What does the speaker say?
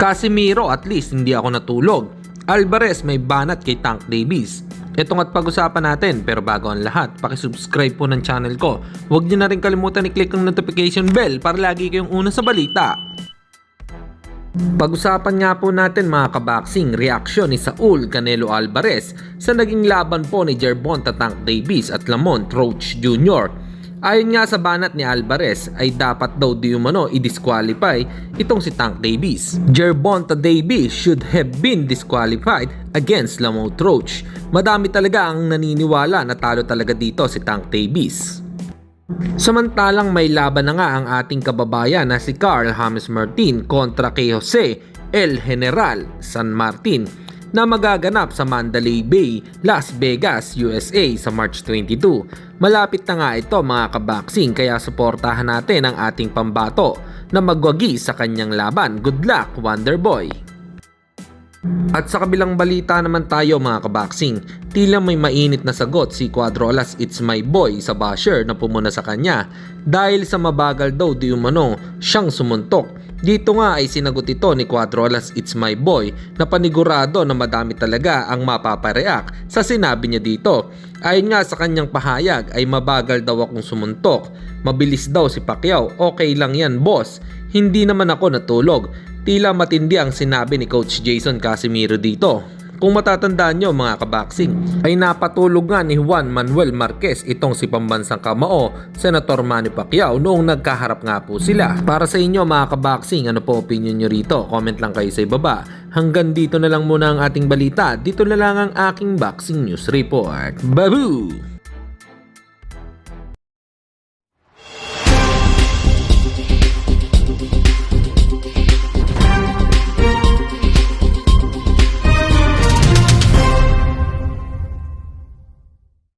Casimiro, at least hindi ako natulog. Alvarez may banat kay Tank Davis. Itong at pag-usapan natin, pero bago ang lahat, pakisubscribe po ng channel ko. Huwag niyo na rin kalimutan i-click ang notification bell para lagi kayong una sa balita. Pag-usapan nga po natin mga kaboxing, reaksyon ni Saul Canelo Alvarez sa naging laban po ni Gervonta Tank Davis at Lamont Roach Jr. Ayon nga sa banat ni Alvarez ay dapat daw di umano i-disqualify itong si Tank Davis. Gervonta Davis should have been disqualified against Lamont Roach. Madami talaga ang naniniwala na talo talaga dito si Tank Davis. Samantalang may laban na nga ang ating kababayan na si Carl James Martin kontra kay Jose El General San Martin na magaganap sa Mandalay Bay, Las Vegas, USA sa March 22. Malapit na nga ito mga kaboxing, kaya suportahan natin ang ating pambato na magwagi sa kanyang laban. Good luck, Wonderboy! At sa kabilang balita naman tayo mga kaboxing, tila may mainit na sagot si Cuadrolas It's My Boy sa basher na pumuna sa kanya dahil sa mabagal daw di umano siyang sumuntok. Dito nga ay sinagot ito ni Cuadrolas It's My Boy na panigurado na madami talaga ang mapapareact sa sinabi niya dito. Ayon nga sa kanyang pahayag ay mabagal daw akong sumuntok, mabilis daw si Pacquiao, okay lang yan boss, hindi naman ako natulog. Tila matindi ang sinabi ni Coach Jason Casimiro dito. Kung matatandaan nyo mga kaboxing, ay napatulog nga ni Juan Manuel Marquez itong si pambansang kamao, Senator Manny Pacquiao noong nagkaharap nga po sila. Para sa inyo mga kaboxing, ano po opinion nyo rito? Comment lang kayo sa ibaba. Hanggang dito na lang muna ang ating balita. Dito na lang ang aking boxing news report. Babu!